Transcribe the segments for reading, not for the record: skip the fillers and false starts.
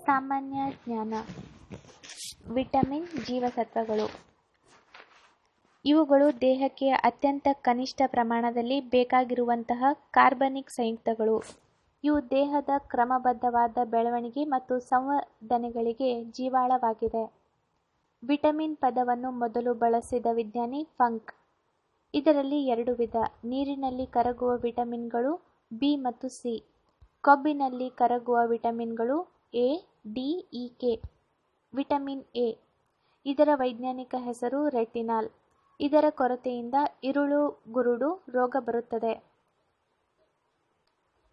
ಸಾಮಾನ್ಯ ಜ್ಞಾನ. ವಿಟಮಿನ್, ಜೀವಸತ್ವಗಳು. ಇವುಗಳು ದೇಹಕ್ಕೆ ಅತ್ಯಂತ ಕನಿಷ್ಠ ಪ್ರಮಾಣದಲ್ಲಿ ಬೇಕಾಗಿರುವಂತಹ ಕಾರ್ಬನಿಕ್ ಸಂಯುಕ್ತಗಳು. ಇವು ದೇಹದ ಕ್ರಮಬದ್ಧವಾದ ಬೆಳವಣಿಗೆ ಮತ್ತು ಸಂವರ್ಧನೆಗಳಿಗೆ ಜೀವಾಳವಾಗಿದೆ. ವಿಟಮಿನ್ ಪದವನ್ನು ಮೊದಲು ಬಳಸಿದ ವಿಜ್ಞಾನಿ ಫಂಕ್. ಇದರಲ್ಲಿ 2 ವಿಧ: ನೀರಿನಲ್ಲಿ ಕರಗುವ ವಿಟಮಿನ್ಗಳು ಬಿ ಮತ್ತು ಸಿ, ಕೊಬ್ಬಿನಲ್ಲಿ ಕರಗುವ ವಿಟಮಿನ್ಗಳು A, D, E, K. Vitamin A, ಇದರ ವೈಜ್ಞಾನಿಕ ಹೆಸರು ರೆಟಿನಾಲ್. ಇದರ ಕೊರತೆಯಿಂದ ಇರುಳುಗುರುಡು ರೋಗ ಬರುತ್ತದೆ.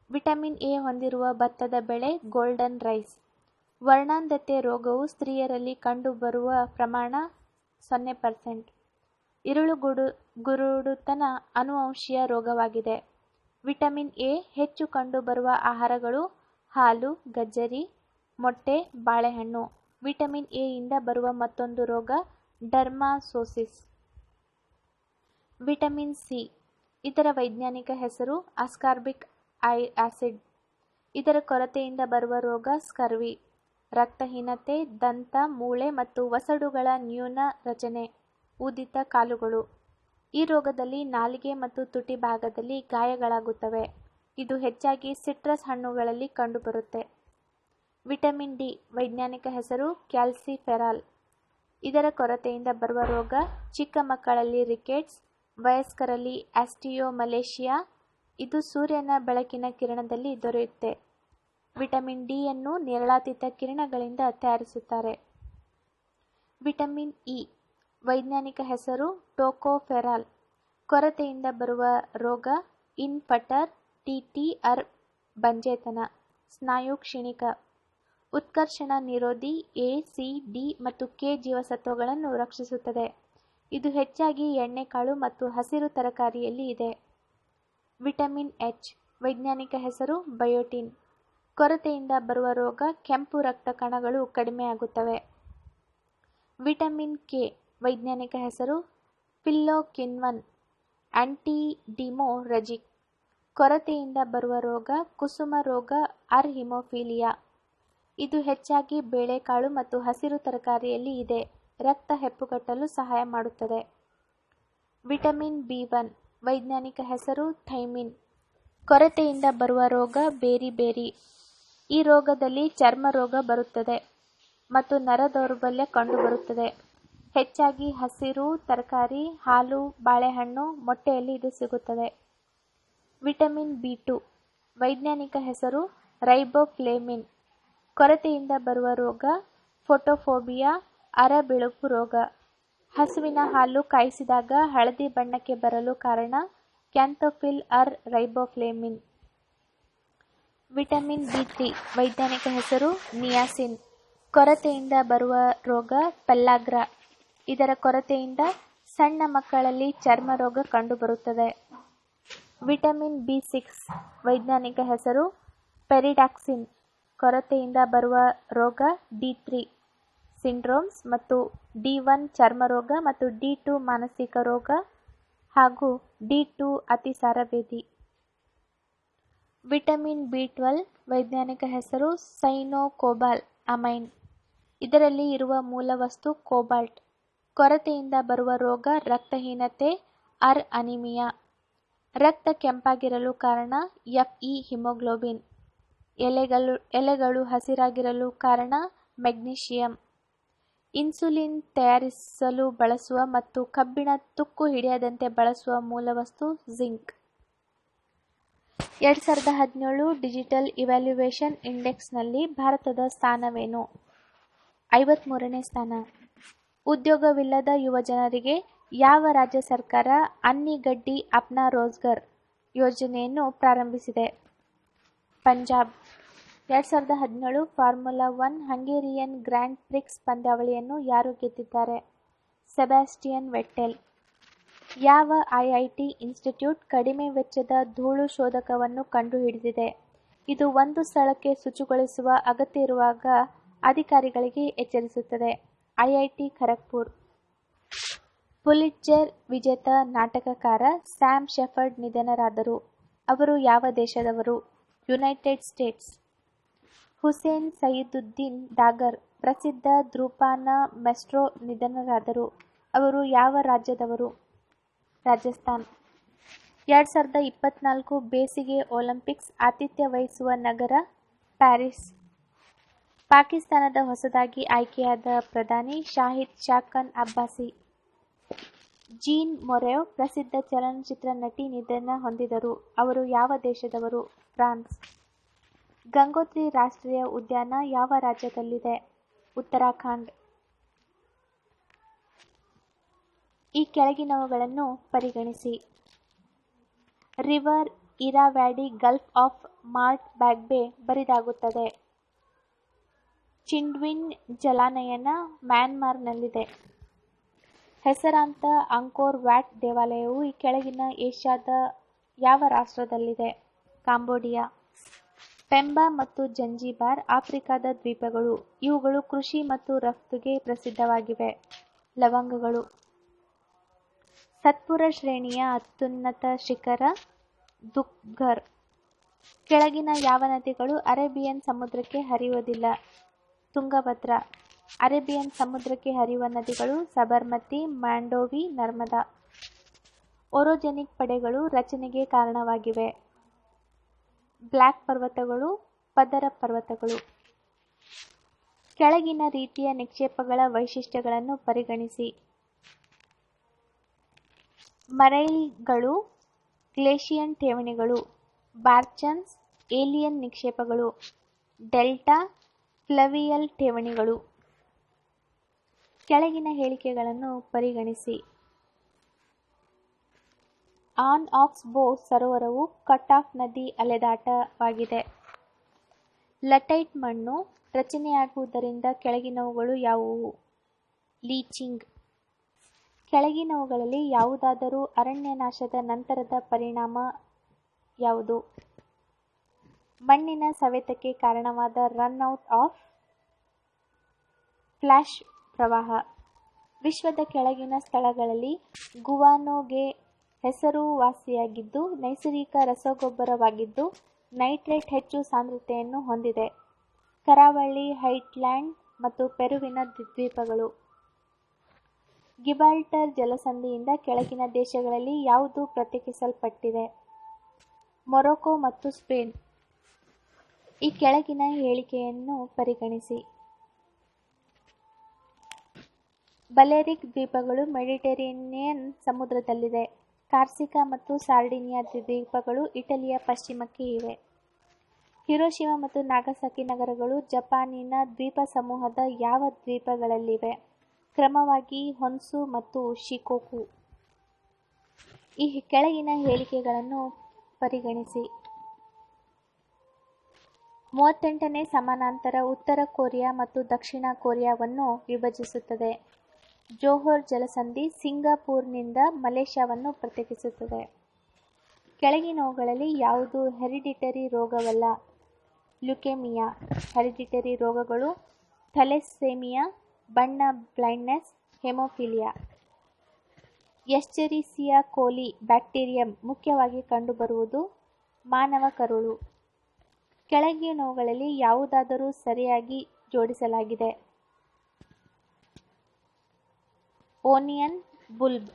ವಿಟಮಿನ್ ಎ ಹೊಂದಿರುವ ಭತ್ತದ ಬೆಳೆ ಗೋಲ್ಡನ್ ರೈಸ್. ವರ್ಣಾಂಧತೆ ರೋಗವು ಸ್ತ್ರೀಯರಲ್ಲಿ ಕಂಡುಬರುವ ಪ್ರಮಾಣ 0%. ಇರುಳುಗುರುಡುತನ ಅನುವಂಶೀಯ ರೋಗವಾಗಿದೆ. ವಿಟಮಿನ್ ಎ ಹೆಚ್ಚು ಕಂಡುಬರುವ ಆಹಾರಗಳು ಹಾಲು, ಗಜ್ಜರಿ, ಮೊಟ್ಟೆ, ಬಾಳೆಹಣ್ಣು. ವಿಟಮಿನ್ ಎ ಯಿಂದ ಬರುವ ಮತ್ತೊಂದು ರೋಗ ಡರ್ಮಾಸೋಸಿಸ್. ವಿಟಮಿನ್ ಸಿ, ಇದರ ವೈಜ್ಞಾನಿಕ ಹೆಸರು ಅಸ್ಕಾರ್ಬಿಕ್ ಆಸಿಡ್. ಇದರ ಕೊರತೆಯಿಂದ ಬರುವ ರೋಗ ಸ್ಕರ್ವಿ, ರಕ್ತಹೀನತೆ, ದಂತ, ಮೂಳೆ ಮತ್ತು ವಸಡುಗಳ ನ್ಯೂನ ರಚನೆ, ಊದಿತ ಕಾಲುಗಳು. ಈ ರೋಗದಲ್ಲಿ ನಾಲಿಗೆ ಮತ್ತು ತುಟಿ ಭಾಗದಲ್ಲಿ ಗಾಯಗಳಾಗುತ್ತವೆ. ಇದು ಹೆಚ್ಚಾಗಿ ಸಿಟ್ರಸ್ ಹಣ್ಣುಗಳಲ್ಲಿ ಕಂಡುಬರುತ್ತೆ. ವಿಟಮಿನ್ ಡಿ, ವೈಜ್ಞಾನಿಕ ಹೆಸರು ಕ್ಯಾಲ್ಸಿಫೆರಾಲ್. ಇದರ ಕೊರತೆಯಿಂದ ಬರುವ ರೋಗ ಚಿಕ್ಕ ಮಕ್ಕಳಲ್ಲಿ ರಿಕೆಟ್ಸ್, ವಯಸ್ಕರಲ್ಲಿ ಆಸ್ಟಿಯೋಮಲೇಷಿಯಾ. ಇದು ಸೂರ್ಯನ ಬೆಳಕಿನ ಕಿರಣದಲ್ಲಿ ದೊರೆಯುತ್ತೆ. ವಿಟಮಿನ್ ಡಿ ಯನ್ನು ನೇರಳಾತೀತ ಕಿರಣಗಳಿಂದ ತಯಾರಿಸುತ್ತಾರೆ. ವಿಟಮಿನ್ ಇ, ವೈಜ್ಞಾನಿಕ ಹೆಸರು ಟೋಕೋಫೆರಾಲ್. ಕೊರತೆಯಿಂದ ಬರುವ ರೋಗ ಇನ್ಫಟರ್, ಟಿ.ಟಿ.ಆರ್, ಬಂಜೆತನ, ಸ್ನಾಯು ಕ್ಷೀಣಿಕ. ಉತ್ಕರ್ಷಣ ನಿರೋಧಿ ಎ, ಸಿ, ಡಿ ಮತ್ತು ಕೆ ಜೀವಸತ್ವಗಳನ್ನು ರಕ್ಷಿಸುತ್ತದೆ. ಇದು ಹೆಚ್ಚಾಗಿ ಎಣ್ಣೆಕಾಳು ಮತ್ತು ಹಸಿರು ತರಕಾರಿಯಲ್ಲಿ ಇದೆ. ವಿಟಮಿನ್ ಎಚ್, ವೈಜ್ಞಾನಿಕ ಹೆಸರು ಬಯೋಟಿನ್. ಕೊರತೆಯಿಂದ ಬರುವ ರೋಗ ಕೆಂಪು ರಕ್ತ ಕಣಗಳು ಕಡಿಮೆಯಾಗುತ್ತವೆ. ವಿಟಮಿನ್ ಕೆ, ವೈಜ್ಞಾನಿಕ ಹೆಸರು ಪಿಲ್ಲೋಕ್ವಿನನ್ ಆಂಟಿಡಿಮೊರೆಜಿಕ್. ಕೊರತೆಯಿಂದ ಬರುವ ರೋಗ ಕುಸುಮ ರೋಗ ಆರ್ ಹಿಮೋಫಿಲಿಯಾ. ಇದು ಹೆಚ್ಚಾಗಿ ಬೇಳೆಕಾಳು ಮತ್ತು ಹಸಿರು ತರಕಾರಿಯಲ್ಲಿ ಇದೆ. ರಕ್ತ ಹೆಪ್ಪುಗಟ್ಟಲು ಸಹಾಯ ಮಾಡುತ್ತದೆ. ವಿಟಮಿನ್ ಬಿ1, ವೈಜ್ಞಾನಿಕ ಹೆಸರು ಥೈಮಿನ್. ಕೊರತೆಯಿಂದ ಬರುವ ರೋಗ ಬೇರಿ. ಈ ರೋಗದಲ್ಲಿ ಚರ್ಮ ರೋಗ ಬರುತ್ತದೆ ಮತ್ತು ನರ ದೌರ್ಬಲ್ಯ ಕಂಡುಬರುತ್ತದೆ. ಹೆಚ್ಚಾಗಿ ಹಸಿರು ತರಕಾರಿ, ಹಾಲು, ಬಾಳೆಹಣ್ಣು, ಮೊಟ್ಟೆಯಲ್ಲಿ ಇದು ಸಿಗುತ್ತದೆ. ವಿಟಮಿನ್ ಬಿ2, ವೈಜ್ಞಾನಿಕ ಹೆಸರು ರೈಬೋಫ್ಲೇವಿನ್. ಕೊರತೆಯಿಂದ ಬರುವ ರೋಗ ಫೋಟೋಫೋಬಿಯಾ, ಅರಬಿಳುಪು ರೋಗ. ಹಸುವಿನ ಹಾಲು ಕಾಯಿಸಿದಾಗ ಹಳದಿ ಬಣ್ಣಕ್ಕೆ ಬರಲು ಕಾರಣ ಕ್ಯಾಂಥೋಫಿಲ್ ಆರ್ ರೈಬೋಫ್ಲೇವಿನ್. ವಿಟಮಿನ್ ಬಿ3, ವೈಜ್ಞಾನಿಕ ಹೆಸರು ನಿಯಾಸಿನ್. ಕೊರತೆಯಿಂದ ಬರುವ ರೋಗ ಪೆಲ್ಲಾಗ್ರ. ಇದರ ಕೊರತೆಯಿಂದ ಸಣ್ಣ ಮಕ್ಕಳಲ್ಲಿ ಚರ್ಮ ರೋಗ ಕಂಡುಬರುತ್ತದೆ. ವಿಟಮಿನ್ ಬಿ6, ವೈಜ್ಞಾನಿಕ ಹೆಸರು ಪೆರಿಡಾಕ್ಸಿನ್. ಕೊರತೆಯಿಂದ ಬರುವ ರೋಗ ಡಿ3 ಸಿಂಡ್ರೋಮ್ಸ್ ಮತ್ತು ಡಿ1 ಚರ್ಮ ರೋಗ ಮತ್ತು ಡಿ2 ಮಾನಸಿಕ ರೋಗ ಹಾಗೂ ಡಿ2 ಅತಿಸಾರ ಭೇದಿ. ವಿಟಮಿನ್ ಬಿ12, ವೈಜ್ಞಾನಿಕ ಹೆಸರು ಸೈನೋಕೋಬಾಲ್ ಅಮೈನ್. ಇದರಲ್ಲಿ ಇರುವ ಮೂಲವಸ್ತು ಕೋಬಾಲ್ಟ್. ಕೊರತೆಯಿಂದ ಬರುವ ರೋಗ ರಕ್ತಹೀನತೆ ಆರ್ ಅನಿಮಿಯಾ. ರಕ್ತ ಕೆಂಪಾಗಿರಲು ಕಾರಣ ಎಫ್ಇ ಹಿಮೋಗ್ಲೋಬಿನ್. ಎಲೆಗಳು ಹಸಿರಾಗಿರಲು ಕಾರಣ ಮೆಗ್ನೀಷಿಯಂ. ಇನ್ಸುಲಿನ್ ತಯಾರಿಸಲು ಬಳಸುವ ಮತ್ತು ಕಬ್ಬಿಣ ತುಕ್ಕು ಹಿಡಿಯದಂತೆ ಬಳಸುವ ಮೂಲವಸ್ತು ಜಿಂಕ್. 2017 ಡಿಜಿಟಲ್ ಇವ್ಯಾಲ್ಯೂಯೇಷನ್ ಇಂಡೆಕ್ಸ್ನಲ್ಲಿ ಭಾರತದ ಸ್ಥಾನವೇನು? 53ನೇ ಸ್ಥಾನ. ಉದ್ಯೋಗವಿಲ್ಲದ ಯುವಜನರಿಗೆ ಯಾವ ರಾಜ್ಯ ಸರ್ಕಾರ ಅನ್ನಿಗಡ್ಡಿ ಅಪ್ನಾ ರೋಜ್ಗರ್ ಯೋಜನೆಯನ್ನು ಪ್ರಾರಂಭಿಸಿದೆ? Punjab. 2017 formula 1 Hungarian grand Prix ಪಂದ್ಯಾವಳಿಯನ್ನು ಯಾರು ಗೆದ್ದಿದ್ದಾರೆ? ಸೆಬಾಸ್ಟಿಯನ್ ವೆಟ್ಟೆಲ್. ಯಾವ ಐಐಟಿ ಇನ್ಸ್ಟಿಟ್ಯೂಟ್ ಕಡಿಮೆ ವೆಚ್ಚದ ಧೂಳು ಶೋಧಕವನ್ನು ಕಂಡುಹಿಡಿದಿದೆ? ಇದು ಒಂದು ಸ್ಥಳಕ್ಕೆ ಶುಚಿಗೊಳಿಸುವ ಅಗತ್ಯ ಇರುವಾಗ ಅಧಿಕಾರಿಗಳಿಗೆ ಎಚ್ಚರಿಸುತ್ತದೆ. ಐಐಟಿ ಖರಗ್ಪುರ್. ಪುಲಿಟ್ಜರ್ ವಿಜೇತ ನಾಟಕಕಾರ ಸ್ಯಾಮ್ ಶೆಫರ್ಡ್ ನಿಧನರಾದರು. ಅವರು ಯಾವ ದೇಶದವರು? United States. ಹುಸೇನ್ ಸೈದುದ್ದೀನ್ ದಾಗರ್ ಪ್ರಸಿದ್ಧ ದ್ರೂಪಾನ ಮೆಸ್ಟ್ರೋ ನಿಧನರಾದರು. ಅವರು ಯಾವ ರಾಜ್ಯದವರು? ರಾಜಸ್ಥಾನ್. 2024 ಬೇಸಿಗೆ ಒಲಿಂಪಿಕ್ಸ್ ಆತಿಥ್ಯ ವಹಿಸುವ ನಗರ ಪ್ಯಾರಿಸ್. ಪಾಕಿಸ್ತಾನದ ಹೊಸದಾಗಿ ಆಯ್ಕೆಯಾದ ಪ್ರಧಾನಿ ಶಾಹಿದ್ ಶಾಖನ್ ಅಬ್ಬಾಸಿ. ಜೀನ್ ಮೊರೆವ್ ಪ್ರಸಿದ್ಧ ಚಲನಚಿತ್ರ ನಟಿ ನಿಧನ ಹೊಂದಿದರು. ಅವರು ಯಾವ ದೇಶದವರು? ಫ್ರಾನ್ಸ್. ಗಂಗೋತ್ರಿ ರಾಷ್ಟ್ರೀಯ ಉದ್ಯಾನ ಯಾವ ರಾಜ್ಯದಲ್ಲಿದೆ? ಉತ್ತರಾಖಂಡ್. ಈ ಕೆಳಗಿನವುಗಳನ್ನು ಪರಿಗಣಿಸಿ. ರಿವರ್ ಇರಾವ್ಯಾಡಿ ಗಲ್ಫ್ ಆಫ್ ಮಾರ್ಟ್ ಬ್ಯಾಗ್ಬೆ ಬರಿದಾಗುತ್ತದೆ. ಚಿಂಡ್ವಿನ್ ಜಲಾನಯನ ಮ್ಯಾನ್ಮಾರ್ನಲ್ಲಿದೆ. ಹೆಸರಾಂತ ಅಂಕೋರ್ ವ್ಯಾಟ್ ದೇವಾಲಯವು ಈ ಕೆಳಗಿನ ಏಷ್ಯಾದ ಯಾವ ರಾಷ್ಟ್ರದಲ್ಲಿದೆ? ಕಾಂಬೋಡಿಯಾ. ಪೆಂಬಾ ಮತ್ತು ಜಂಜಿಬಾರ್ ಆಫ್ರಿಕಾದ ದ್ವೀಪಗಳು. ಇವುಗಳು ಕೃಷಿ ಮತ್ತು ರಫ್ತುಗೆ ಪ್ರಸಿದ್ಧವಾಗಿವೆ. ಲವಂಗಗಳು. ಸತ್ಪುರ ಶ್ರೇಣಿಯ ಅತ್ಯುನ್ನತ ಶಿಖರ ದುಖ್ಘರ್. ಕೆಳಗಿನ ಯಾವ ನದಿಗಳು ಅರೇಬಿಯನ್ ಸಮುದ್ರಕ್ಕೆ ಹರಿಯುವುದಿಲ್ಲ? ತುಂಗಭದ್ರಾ. ಅರೇಬಿಯನ್ ಸಮುದ್ರಕ್ಕೆ ಹರಿಯುವ ನದಿಗಳು ಸಬರ್ಮತಿ, ಮ್ಯಾಂಡೋವಿ, ನರ್ಮದಾ. ಓರೋಜೆನಿಕ್ ಪಡೆಗಳು ರಚನೆಗೆ ಕಾರಣವಾಗಿವೆ. ಬ್ಲ್ಯಾಕ್ ಪರ್ವತಗಳು, ಪದರ ಪರ್ವತಗಳು. ಕೆಳಗಿನ ರೀತಿಯ ನಿಕ್ಷೇಪಗಳ ವೈಶಿಷ್ಟ್ಯಗಳನ್ನು ಪರಿಗಣಿಸಿ. ಮರೈಲ್ಗಳು ಗ್ಲೇಷಿಯನ್ ಠೇವಣಿಗಳು. ಬಾರ್ಚನ್ಸ್ ಏಲಿಯನ್ ನಿಕ್ಷೇಪಗಳು. ಡೆಲ್ಟಾ ಫ್ಲವಿಯಲ್ ಠೇವಣಿಗಳು. ಕೆಳಗಿನ ಹೇಳಿಕೆಗಳನ್ನು ಪರಿಗಣಿಸಿ. ಆನ್ ಆಕ್ಸ್ ಬೋ ಸರೋವರವು ಕಟ್ ಆಫ್ ನದಿ ಅಲೆದಾಟವಾಗಿದೆ. ಲಟೈಟ್ ಮಣ್ಣು ರಚನೆಯಾಗುವುದರಿಂದ ಕೆಳಗಿನವುಗಳು ಯಾವುವು? ಲೀಚಿಂಗ್. ಕೆಳಗಿನವುಗಳಲ್ಲಿ ಯಾವುದಾದರೂ ಅರಣ್ಯನಾಶದ ನಂತರದ ಪರಿಣಾಮ ಯಾವುದು? ಮಣ್ಣಿನ ಸವೆತಕ್ಕೆ ಕಾರಣವಾದ ರನ್ ಔಟ್ ಆಫ್ ಫ್ಲಾಶ್ ಪ್ರವಾಹ. ವಿಶ್ವದ ಕೆಳಗಿನ ಸ್ಥಳಗಳಲ್ಲಿ ಗುವಾನೋಗೆ ಹೆಸರುವಾಸಿಯಾಗಿದ್ದು ನೈಸರ್ಗಿಕ ರಸಗೊಬ್ಬರವಾಗಿದ್ದು ನೈಟ್ರೇಟ್ ಹೆಚ್ಚು ಸಾಂದ್ರತೆಯನ್ನು ಹೊಂದಿದೆ. ಕರಾವಳಿ ಹೈಲ್ಯಾಂಡ್ ಮತ್ತು ಪೆರುವಿನ ದ್ವೀಪಗಳು. ಗಿಬಾಲ್ಟರ್ ಜಲಸಂಧಿಯಿಂದ ಕೆಳಗಿನ ದೇಶಗಳಲ್ಲಿ ಯಾವುದು ಪ್ರತ್ಯೇಕಿಸಲ್ಪಟ್ಟಿದೆ? ಮೊರೊಕೊ ಮತ್ತು ಸ್ಪೇನ್. ಈ ಕೆಳಗಿನ ಹೇಳಿಕೆಯನ್ನು ಪರಿಗಣಿಸಿ. ಬಲೇರಿಕ್ ದ್ವೀಪಗಳು ಮೆಡಿಟರೇನಿಯನ್ ಸಮುದ್ರದಲ್ಲಿದೆ. ಕಾರ್ಸಿಕಾ ಮತ್ತು ಸಾರ್ಡಿನಿಯಾ ದ್ವೀಪಗಳು ಇಟಲಿಯ ಪಶ್ಚಿಮಕ್ಕೆ ಇವೆ. ಹಿರೋಶಿಮಾ ಮತ್ತು ನಾಗಸಾಕಿ ನಗರಗಳು ಜಪಾನಿನ ದ್ವೀಪ ಸಮೂಹದ ಯಾವ ದ್ವೀಪಗಳಲ್ಲಿವೆ? ಕ್ರಮವಾಗಿ ಹೊನ್ಸು ಮತ್ತು ಶಿಕೋಕು. ಈ ಕೆಳಗಿನ ಹೇಳಿಕೆಗಳನ್ನು ಪರಿಗಣಿಸಿ. 38ನೇ ಸಮಾನಾಂತರ ಉತ್ತರ ಕೊರಿಯಾ ಮತ್ತು ದಕ್ಷಿಣ ಕೊರಿಯಾವನ್ನು ವಿಭಜಿಸುತ್ತದೆ. ಜೋಹರ್ ಜಲಸಂಧಿ ಸಿಂಗಪುರ್ನಿಂದ ಮಲೇಷ್ಯಾವನ್ನು ಪ್ರತ್ಯೇಕಿಸುತ್ತದೆ. ಕೆಳಗಿನವುಗಳಲ್ಲಿ ಯಾವುದು ಹೆರಿಡಿಟರಿ ರೋಗವಲ್ಲ? ಲ್ಯುಕೇಮಿಯಾ. ಹೆರಿಡಿಟರಿ ರೋಗಗಳು ಥಲೆಸ್ಸೆಮಿಯಾ, ಬಣ್ಣ ಬ್ಲೈಂಡ್ನೆಸ್, ಹೆಮೋಫಿಲಿಯಾ. ಎಸ್ಚೆರಿಸಿಯಾ ಕೋಲಿ ಬ್ಯಾಕ್ಟೀರಿಯಂ ಮುಖ್ಯವಾಗಿ ಕಂಡುಬರುವುದು ಮಾನವ ಕರುಳು. ಕೆಳಗಿನವುಗಳಲ್ಲಿ ಯಾವುದಾದರೂ ಸರಿಯಾಗಿ ಜೋಡಿಸಲಾಗಿದೆ? ಓನಿಯನ್ ಬುಲ್ಬ್.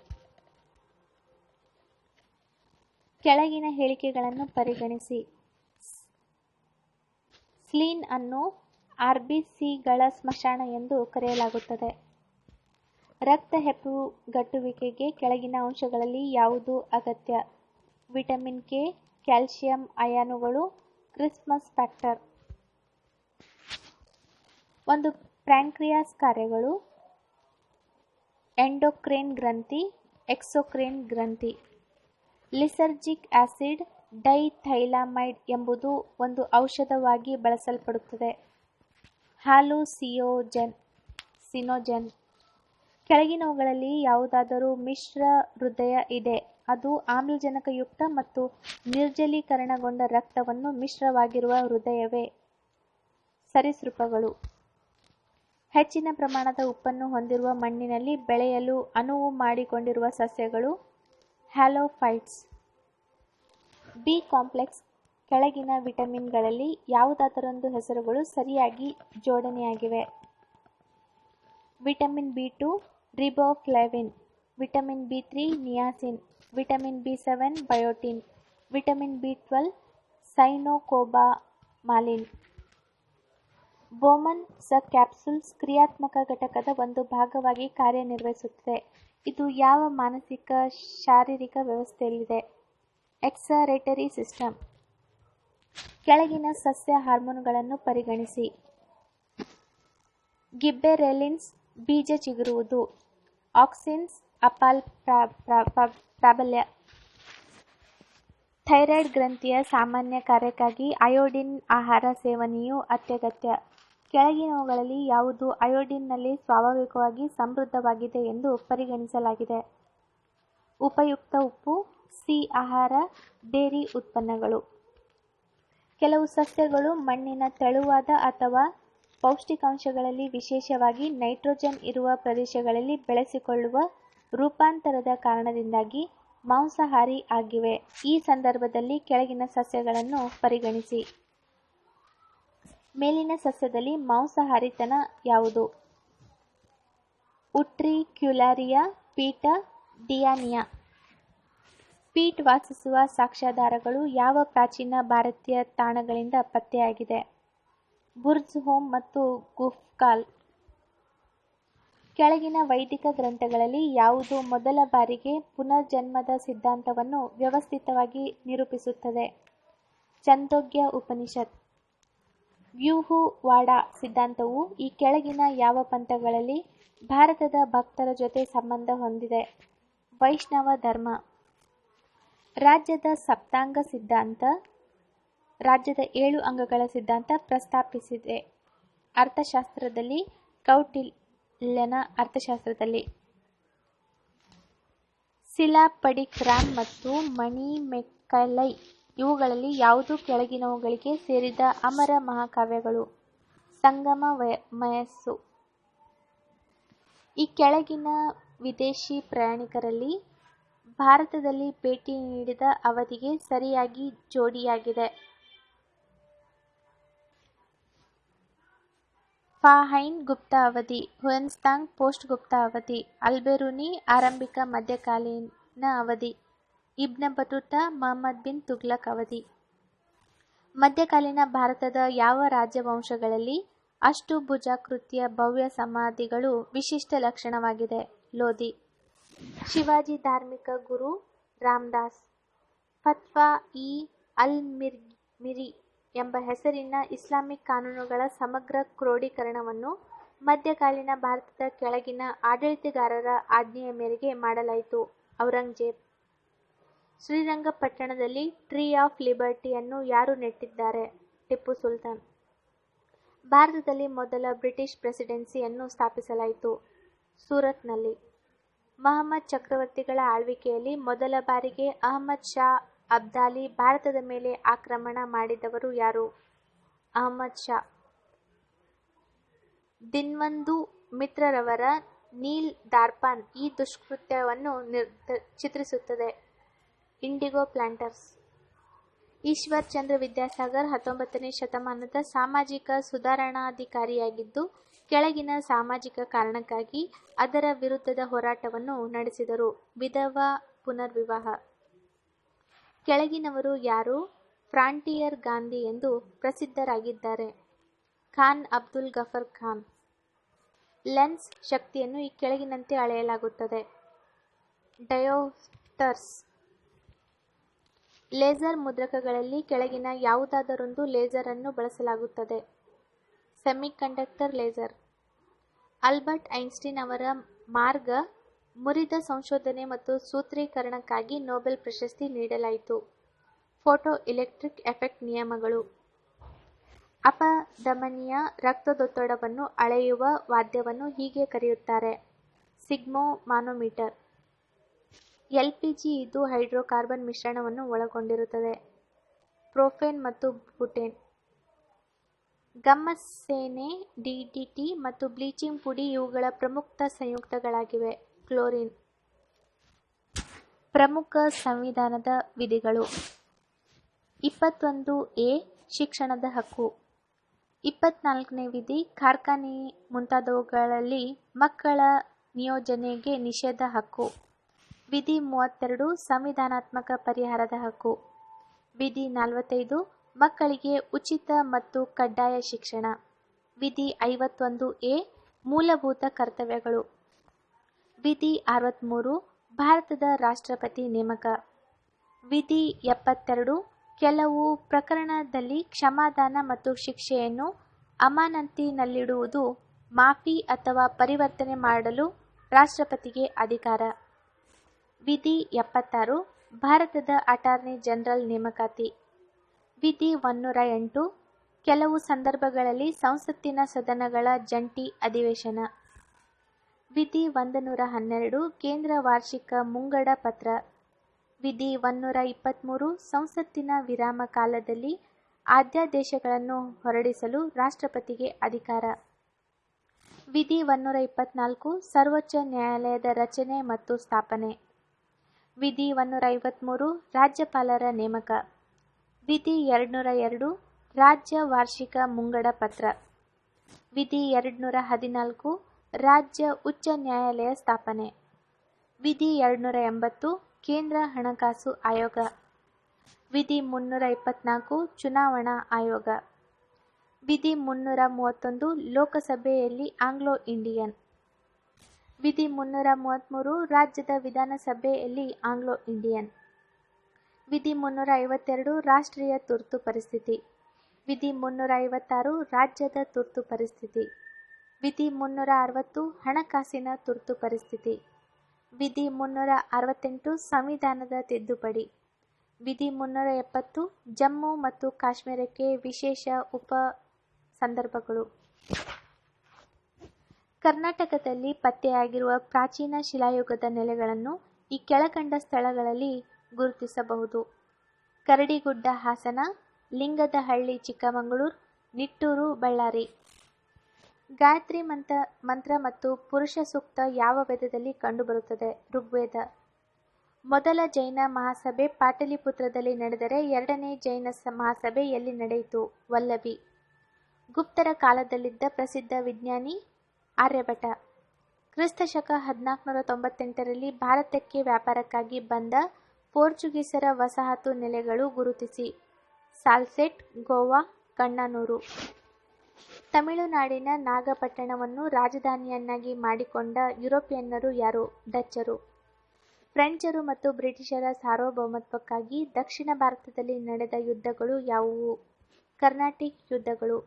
ಕೆಳಗಿನ ಹೇಳಿಕೆಗಳನ್ನು ಪರಿಗಣಿಸಿ. ಸ್ಲೀನ್ ಅನ್ನು ಆರ್ಬಿಸಿಗಳ ಸ್ಮಶಾನ ಎಂದು ಕರೆಯಲಾಗುತ್ತದೆ. ರಕ್ತ ಹೆಪ್ಪುಗಟ್ಟುವಿಕೆಗೆ ಕೆಳಗಿನ ಅಂಶಗಳಲ್ಲಿ ಯಾವುದು ಅಗತ್ಯ? ವಿಟಮಿನ್ ಕೆ, ಕ್ಯಾಲ್ಸಿಯಂ ಅಯಾನುಗಳು, ಕ್ರಿಸ್ಮಸ್ ಫ್ಯಾಕ್ಟರ್. ಒಂದು ಪ್ಯಾಂಕ್ರಿಯಾಸ್ ಕಾರ್ಯಗಳು ಎಂಡೋಕ್ರೈನ್ ಗ್ರಂಥಿ, ಎಕ್ಸೋಕ್ರೈನ್ ಗ್ರಂಥಿ. ಲಿಸರ್ಜಿಕ್ ಆಸಿಡ್ ಡೈಥೈಲಾಮೈಡ್ ಎಂಬುದು ಒಂದು ಔಷಧವಾಗಿ ಬಳಸಲ್ಪಡುತ್ತದೆ. ಹಾಲುಸಿನೋಜೆನ್. ಕೆಳಗಿನವುಗಳಲ್ಲಿ ಯಾವುದಾದರೂ ಮಿಶ್ರ ಹೃದಯ ಇದೆ? ಅದು ಆಮ್ಲಜನಕಯುಕ್ತ ಮತ್ತು ನಿರ್ಜಲೀಕರಣಗೊಂಡ ರಕ್ತವನ್ನು ಮಿಶ್ರವಾಗಿರುವ ಹೃದಯವೇ? ಸರೀಸೃಪಗಳು. ಹೆಚ್ಚಿನ ಪ್ರಮಾಣದ ಉಪ್ಪನ್ನು ಹೊಂದಿರುವ ಮಣ್ಣಿನಲ್ಲಿ ಬೆಳೆಯಲು ಅನುವು ಮಾಡಿಕೊಂಡಿರುವ ಸಸ್ಯಗಳು ಹ್ಯಾಲೋಫೈಟ್ಸ್. ಬಿ ಕಾಂಪ್ಲೆಕ್ಸ್ ಕೆಳಗಿನ ವಿಟಮಿನ್ಗಳಲ್ಲಿ ಯಾವುದಾದರೊಂದು ಹೆಸರುಗಳು ಸರಿಯಾಗಿ ಜೋಡಣೆಯಾಗಿವೆ. Vitamin B two riboflavin, vitamin ಬಿ3 niacin, vitamin ಬಿ7 biotin, vitamin ಬಿ12 ಸೈನೋಕೋಬಾಮಾಲಿನ್. ಬೋಮನ್ ಸ ಕ್ಯಾಪ್ಸುಲ್ಸ್ ಕ್ರಿಯಾತ್ಮಕ ಘಟಕದ ಒಂದು ಭಾಗವಾಗಿ ಕಾರ್ಯನಿರ್ವಹಿಸುತ್ತದೆ. ಇದು ಯಾವ ಮಾನಸಿಕ ಶಾರೀರಿಕ ವ್ಯವಸ್ಥೆಯಲ್ಲಿದೆ? ಎಕ್ಸರೆಟರಿ ಸಿಸ್ಟಮ್. ಕೆಳಗಿನ ಸಸ್ಯ ಹಾರ್ಮೋನುಗಳನ್ನು ಪರಿಗಣಿಸಿ. ಗಿಬ್ಬೆರೆಲಿನ್ಸ್ ಬೀಜ ಚಿಗುರುವುದು. ಆಕ್ಸಿನ್ಸ್ ಅಪಾಲ್ ಪ್ರಾಬಲ್ಯ. ಥೈರಾಯ್ಡ್ ಗ್ರಂಥಿಯ ಸಾಮಾನ್ಯ ಕಾರ್ಯಕ್ಕಾಗಿ ಅಯೋಡಿನ್ ಆಹಾರ ಸೇವನೆಯು ಅತ್ಯಗತ್ಯ. ಕೆಳಗಿನವುಗಳಲ್ಲಿ ಯಾವುದು ಅಯೋಡಿನ್ನಲ್ಲಿ ಸ್ವಾಭಾವಿಕವಾಗಿ ಸಮೃದ್ಧವಾಗಿದೆ ಎಂದು ಪರಿಗಣಿಸಲಾಗಿದೆ? ಉಪಯುಕ್ತ ಉಪ್ಪು, ಸಿ ಆಹಾರ, ಡೇರಿ ಉತ್ಪನ್ನಗಳು. ಕೆಲವು ಸಸ್ಯಗಳು ಮಣ್ಣಿನ ತೆಳುವಾದ ಅಥವಾ ಪೌಷ್ಟಿಕಾಂಶಗಳಲ್ಲಿ ವಿಶೇಷವಾಗಿ ನೈಟ್ರೋಜನ್ ಇರುವ ಪ್ರದೇಶಗಳಲ್ಲಿ ಬೆಳೆಸಿಕೊಳ್ಳುವ ರೂಪಾಂತರದ ಕಾರಣದಿಂದಾಗಿ ಮಾಂಸಾಹಾರಿ ಆಗಿವೆ. ಈ ಸಂದರ್ಭದಲ್ಲಿ ಕೆಳಗಿನ ಸಸ್ಯಗಳನ್ನು ಪರಿಗಣಿಸಿ. ಮೇಲಿನ ಸಸ್ಯದಲ್ಲಿ ಮಾಂಸಾಹಾರಿತನ ಯಾವುದು? ಉಟ್ರಿಕ್ಯುಲಾರಿಯಾ, ಪೀಟ, ಡಿಯಾನಿಯಾ. ಪೀಟ್ ವಾಸಿಸುವ ಸಾಕ್ಷ್ಯಾಧಾರಗಳು ಯಾವ ಪ್ರಾಚೀನ ಭಾರತೀಯ ತಾಣಗಳಿಂದ ಪತ್ತೆಯಾಗಿದೆ? ಬುರ್ಜ್ ಹೋಮ್ ಮತ್ತು ಗುಫ್ಕಾಲ್. ಕೆಳಗಿನ ವೈದಿಕ ಗ್ರಂಥಗಳಲ್ಲಿ ಯಾವುದು ಮೊದಲ ಬಾರಿಗೆ ಪುನರ್ಜನ್ಮದ ಸಿದ್ಧಾಂತವನ್ನು ವ್ಯವಸ್ಥಿತವಾಗಿ ನಿರೂಪಿಸುತ್ತದೆ? ಛಂದೋಗ್ಯ ಉಪನಿಷತ್. ವ್ಯೂಹವಾಡ ಸಿದ್ಧಾಂತವು ಈ ಕೆಳಗಿನ ಯಾವ ಪಂಥಗಳಲ್ಲಿ ಭಾರತದ ಭಕ್ತರ ಜೊತೆ ಸಂಬಂಧ ಹೊಂದಿದೆ? ವೈಷ್ಣವ ಧರ್ಮ. ರಾಜ್ಯದ ಸಪ್ತಾಂಗ ಸಿದ್ಧಾಂತ ರಾಜ್ಯದ 7 ಅಂಗಗಳ ಸಿದ್ಧಾಂತ ಪ್ರಸ್ತಾಪಿಸಿದೆ. ಅರ್ಥಶಾಸ್ತ್ರದಲ್ಲಿ ಕೌಟಿಲ್ಯನ ಅರ್ಥಶಾಸ್ತ್ರದಲ್ಲಿ. ಸಿಲಾಪಡಿಕ್ರಾನ್ ಮತ್ತು ಮಣಿಮೆಕ್ಕಲೈ ಇವುಗಳಲ್ಲಿ ಯಾವುದು ಕೆಳಗಿನವುಗಳಿಗೆ ಸೇರಿದ ಅಮರ ಮಹಾಕಾವ್ಯಗಳು? ಸಂಗಮ ವಯಸ್ಸು. ಈ ಕೆಳಗಿನ ವಿದೇಶಿ ಪ್ರಯಾಣಿಕರಲ್ಲಿ ಭಾರತದಲ್ಲಿ ಭೇಟಿ ನೀಡಿದ ಅವಧಿಗೆ ಸರಿಯಾಗಿ ಜೋಡಿಯಾಗಿದೆ. ಫಾಹೈನ್ ಗುಪ್ತ ಅವಧಿ, ಹುಯೆನ್ಸಾಂಗ್ ಪೋಸ್ಟ್ ಗುಪ್ತ ಅವಧಿ, ಅಲ್ಬೆರೂನಿ ಆರಂಭಿಕ ಮಧ್ಯಕಾಲೀನ ಅವಧಿ, ಇಬ್ನ್ ಬತೂತಾ ಮುಹಮ್ಮದ್ ಬಿನ್ ತುಘ್ಲಕ್ ಅವಧಿ. ಮಧ್ಯಕಾಲೀನ ಭಾರತದ ಯಾವ ರಾಜವಂಶಗಳಲ್ಲಿ ಅಷ್ಟಭುಜಾಕೃತಿಯ ಭವ್ಯ ಸಮಾಧಿಗಳು ವಿಶಿಷ್ಟ ಲಕ್ಷಣವಾಗಿದೆ? ಲೋಧಿ. ಶಿವಾಜಿ ಧಾರ್ಮಿಕ ಗುರು ರಾಮದಾಸ್. ಫತ್ವಾ-ಇ ಅಲ್-ಮಿರಿ ಎಂಬ ಹೆಸರಿನ ಇಸ್ಲಾಮಿಕ್ ಕಾನೂನುಗಳ ಸಮಗ್ರ ಕ್ರೋಢೀಕರಣವನ್ನು ಮಧ್ಯಕಾಲೀನ ಭಾರತದ ಕೆಳಗಿನ ಆಡಳಿತಗಾರರ ಆಜ್ಞೆಯ ಮೇರೆಗೆ ಮಾಡಲಾಯಿತು. ಔರಂಗಜೇಬ್. ಶ್ರೀರಂಗಪಟ್ಟಣದಲ್ಲಿ ಟ್ರೀ ಆಫ್ ಲಿಬರ್ಟಿಯನ್ನು ಯಾರು ನೆಟ್ಟಿದ್ದಾರೆ? ಟಿಪ್ಪು ಸುಲ್ತಾನ್. ಭಾರತದಲ್ಲಿ ಮೊದಲ ಬ್ರಿಟಿಷ್ ಪ್ರೆಸಿಡೆನ್ಸಿಯನ್ನು ಸ್ಥಾಪಿಸಲಾಯಿತು. ಸೂರತ್ನಲ್ಲಿ. ಮಹಮ್ಮದ್ ಚಕ್ರವರ್ತಿಗಳ ಆಳ್ವಿಕೆಯಲ್ಲಿ ಮೊದಲ ಬಾರಿಗೆ ಅಹ್ಮದ್ ಶಾ ಅಬ್ದಾಲಿ ಭಾರತದ ಮೇಲೆ ಆಕ್ರಮಣ ಮಾಡಿದವರು ಯಾರು? ಅಹ್ಮದ್ ಶಾ. ದಿನ್ಬಂಧು ಮಿತ್ರರವರ ನೀಲ್ ದಾರ್ಪಾನ್ ಈ ದುಷ್ಕೃತ್ಯವನ್ನು ಚಿತ್ರಿಸುತ್ತದೆ. Indigo planters. ಈಶ್ವರ್ ಚಂದ್ರ ವಿದ್ಯಾಸಾಗರ್ 19ನೇ ಶತಮಾನದ ಸಾಮಾಜಿಕ ಸುಧಾರಣಾಧಿಕಾರಿಯಾಗಿದ್ದು, ಕೆಳಗಿನ ಸಾಮಾಜಿಕ ಕಾರಣಕ್ಕಾಗಿ ಅದರ ವಿರುದ್ಧದ ಹೋರಾಟವನ್ನು ನಡೆಸಿದರು. ವಿಧವಾ ಪುನರ್ವಿವಾಹ. ಕೆಳಗಿನವರು ಯಾರು ಫ್ರಾಂಟಿಯರ್ ಗಾಂಧಿ ಎಂದು ಪ್ರಸಿದ್ಧರಾಗಿದ್ದಾರೆ? ಖಾನ್ ಅಬ್ದುಲ್ ಗಫರ್ ಖಾನ್. ಲೆನ್ಸ್ ಶಕ್ತಿಯನ್ನು ಈ ಕೆಳಗಿನಂತೆ ಅಳೆಯಲಾಗುತ್ತದೆ. ಡಯೋಪ್ಟರ್ಸ್. ಲೇಸರ್ ಮುದ್ರಕಗಳಲ್ಲಿ ಕೆಳಗಿನ ಯಾವುದಾದರೊಂದು ಲೇಸರ್ ಅನ್ನು ಬಳಸಲಾಗುತ್ತದೆ? Semiconductor laser. ಆಲ್ಬರ್ಟ್ ಐನ್ಸ್ಟೀನ್ ಅವರ ಮಾರ್ಗ ಮುರಿದ ಸಂಶೋಧನೆ ಮತ್ತು ಸೂತ್ರೀಕರಣಕ್ಕಾಗಿ ನೊಬೆಲ್ ಪ್ರಶಸ್ತಿ ನೀಡಲಾಯಿತು. ಫೋಟೋ ಎಲೆಕ್ಟ್ರಿಕ್ ಎಫೆಕ್ಟ್ ನಿಯಮಗಳು. ಅಪಧಮನಿಯ ರಕ್ತದೊತ್ತಡವನ್ನು ಅಳೆಯುವ ವಾದ್ಯವನ್ನು ಹೀಗೆ ಕರೆಯುತ್ತಾರೆ: ಸಿಗ್ಮೋಮಾನೋಮೀಟರ್. ಎಲ್ಪಿಜಿ ಇದು ಹೈಡ್ರೋಕಾರ್ಬನ್ ಮಿಶ್ರಣವನ್ನು ಒಳಗೊಂಡಿರುತ್ತದೆ. ಪ್ರೊಪೇನ್ ಮತ್ತು ಬುಟೇನ್. ಗಮ್ಮಸೇನೆ, ಡಿಡಿಟಿ ಮತ್ತು ಬ್ಲೀಚಿಂಗ್ ಪುಡಿ ಇವುಗಳ ಪ್ರಮುಖ ಸಂಯುಕ್ತಗಳಾಗಿವೆ. ಕ್ಲೋರಿನ್. ಪ್ರಮುಖ ಸಂವಿಧಾನದ ವಿಧಿಗಳು. 21A ಶಿಕ್ಷಣದ ಹಕ್ಕು. 24ನೇ ವಿಧಿ ಕಾರ್ಖಾನೆ ಮುಂತಾದವುಗಳಲ್ಲಿ ಮಕ್ಕಳ ನಿಯೋಜನೆಗೆ ನಿಷೇಧ ಹಕ್ಕು. ವಿಧಿ 32 ಸಂವಿಧಾನಾತ್ಮಕ ಪರಿಹಾರದ ಹಕ್ಕು. ವಿಧಿ 45 ಮಕ್ಕಳಿಗೆ ಉಚಿತ ಮತ್ತು ಕಡ್ಡಾಯ ಶಿಕ್ಷಣ. ವಿಧಿ 51A ಮೂಲಭೂತ ಕರ್ತವ್ಯಗಳು. ವಿಧಿ 63 ಭಾರತದ ರಾಷ್ಟ್ರಪತಿ ನೇಮಕ. ವಿಧಿ 72 ಕೆಲವು ಪ್ರಕರಣದಲ್ಲಿ ಕ್ಷಮಾದಾನ ಮತ್ತು ಶಿಕ್ಷೆಯನ್ನು ಅಮಾನತಿನಲ್ಲಿಡುವುದು, ಮಾಫಿ ಅಥವಾ ಪರಿವರ್ತನೆ ಮಾಡಲು ರಾಷ್ಟ್ರಪತಿಗೆ ಅಧಿಕಾರ. ವಿಧಿ 76 ಭಾರತದ ಅಟಾರ್ನಿ ಜನರಲ್ ನೇಮಕಾತಿ. ವಿಧಿ 108 ಕೆಲವು ಸಂದರ್ಭಗಳಲ್ಲಿ ಸಂಸತ್ತಿನ ಸದನಗಳ ಜಂಟಿ ಅಧಿವೇಶನ. ವಿಧಿ 112 ಕೇಂದ್ರ ವಾರ್ಷಿಕ ಮುಂಗಡ ಪತ್ರ. ವಿಧಿ 123 ಸಂಸತ್ತಿನ ವಿರಾಮ ಕಾಲದಲ್ಲಿ ಅಧ್ಯಾದೇಶಗಳನ್ನು ಹೊರಡಿಸಲು ರಾಷ್ಟ್ರಪತಿಗೆ ಅಧಿಕಾರ. ವಿಧಿ 124 ಸರ್ವೋಚ್ಚ ನ್ಯಾಯಾಲಯದ ರಚನೆ ಮತ್ತು ಸ್ಥಾಪನೆ. ವಿಧಿ 153 ರಾಜ್ಯಪಾಲರ ನೇಮಕ. ವಿಧಿ 202 ರಾಜ್ಯ ವಾರ್ಷಿಕ ಮುಂಗಡ ಪತ್ರ. ವಿಧಿ 214 ರಾಜ್ಯ ಉಚ್ಚ ನ್ಯಾಯಾಲಯ ಸ್ಥಾಪನೆ. ವಿಧಿ 280 ಕೇಂದ್ರ ಹಣಕಾಸು ಆಯೋಗ. ವಿಧಿ 324 ಚುನಾವಣಾ ಆಯೋಗ. ವಿಧಿ 331 ಲೋಕಸಭೆಯಲ್ಲಿ ಆಂಗ್ಲೋ ಇಂಡಿಯನ್. ವಿಧಿ 333 ರಾಜ್ಯದ ವಿಧಾನಸಭೆಯಲ್ಲಿ ಆಂಗ್ಲೋ ಇಂಡಿಯನ್. ವಿಧಿ 352 ರಾಷ್ಟ್ರೀಯ ತುರ್ತು ಪರಿಸ್ಥಿತಿ. ವಿಧಿ 356 ರಾಜ್ಯದ ತುರ್ತು ಪರಿಸ್ಥಿತಿ. ವಿಧಿ 360 ಹಣಕಾಸಿನ ತುರ್ತು ಪರಿಸ್ಥಿತಿ. ವಿಧಿ 368 ಸಂವಿಧಾನದ ತಿದ್ದುಪಡಿ. ವಿಧಿ 370 ಜಮ್ಮು ಮತ್ತು ಕಾಶ್ಮೀರಕ್ಕೆ ವಿಶೇಷ ಉಪ ಸಂದರ್ಭಗಳು. ಕರ್ನಾಟಕದಲ್ಲಿ ಪತ್ತೆಯಾಗಿರುವ ಪ್ರಾಚೀನ ಶಿಲಾಯುಗದ ನೆಲೆಗಳನ್ನು ಈ ಕೆಳಕಂಡ ಸ್ಥಳಗಳಲ್ಲಿ ಗುರುತಿಸಬಹುದು. ಕರಡಿಗುಡ್ಡ ಹಾಸನ, ಲಿಂಗದಹಳ್ಳಿ ಚಿಕ್ಕಮಗಳೂರು, ನಿಟ್ಟೂರು ಬಳ್ಳಾರಿ. ಗಾಯತ್ರಿ ಮಂತ್ರ ಮತ್ತು ಪುರುಷ ಸೂಕ್ತ ಯಾವ ವೇದದಲ್ಲಿ ಕಂಡುಬರುತ್ತದೆ? ಋಗ್ವೇದ. ಮೊದಲ ಜೈನ ಮಹಾಸಭೆ ಪಾಟಲಿಪುತ್ರದಲ್ಲಿ ನಡೆದರೆ ಎರಡನೇ ಜೈನ ಮಹಾಸಭೆ ಎಲ್ಲಿ ನಡೆಯಿತು? ವಲ್ಲಭಿ. ಗುಪ್ತರ ಕಾಲದಲ್ಲಿದ್ದ ಪ್ರಸಿದ್ಧ ವಿಜ್ಞಾನಿ ಆರ್ಯಭಟ. ಕ್ರಿಸ್ತಶಕ 1498ರಲ್ಲಿ ಭಾರತಕ್ಕೆ ವ್ಯಾಪಾರಕ್ಕಾಗಿ ಬಂದ ಪೋರ್ಚುಗೀಸರ ವಸಾಹತು ನೆಲೆಗಳು ಗುರುತಿಸಿ. ಸಾಲ್ಸೆಟ್, ಗೋವಾ, ಕಣ್ಣನೂರು. ತಮಿಳುನಾಡಿನ ನಾಗಪಟ್ಟಣವನ್ನು ರಾಜಧಾನಿಯನ್ನಾಗಿ ಮಾಡಿಕೊಂಡ ಯುರೋಪಿಯನ್ನರು ಯಾರು? ಡಚ್ಚರು. ಫ್ರೆಂಚರು ಮತ್ತು ಬ್ರಿಟಿಷರ ಸಾರ್ವಭೌಮತ್ವಕ್ಕಾಗಿ ದಕ್ಷಿಣ ಭಾರತದಲ್ಲಿ ನಡೆದ ಯುದ್ಧಗಳು ಯಾವುವು? ಕರ್ನಾಟಿಕ್ ಯುದ್ಧಗಳು.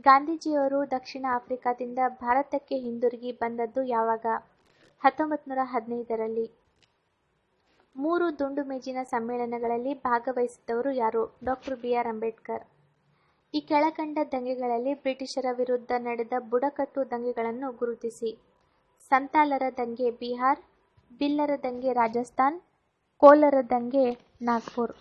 ಗಾಂಧೀಜಿಯವರು ದಕ್ಷಿಣ ಆಫ್ರಿಕಾದಿಂದ ಭಾರತಕ್ಕೆ ಹಿಂದಿರುಗಿ ಬಂದದ್ದು ಯಾವಾಗ? 1915ರಲ್ಲಿ. 3 ದುಂಡು ಮೇಜಿನ ಸಮ್ಮೇಳನಗಳಲ್ಲಿ ಭಾಗವಹಿಸಿದವರು ಯಾರು? ಡಾ. ಬಿ.ಆರ್. ಅಂಬೇಡ್ಕರ್. ಈ ಕೆಳಕಂಡ ದಂಗೆಗಳಲ್ಲಿ ಬ್ರಿಟಿಷರ ವಿರುದ್ಧ ನಡೆದ ಬುಡಕಟ್ಟು ದಂಗೆಗಳನ್ನು ಗುರುತಿಸಿ. ಸಂತಾಲರ ದಂಗೆ ಬಿಹಾರ್, ಬಿಲ್ಲರ ದಂಗೆ ರಾಜಸ್ಥಾನ್, ಕೋಲರ ದಂಗೆ ನಾಗ್ಪುರ್.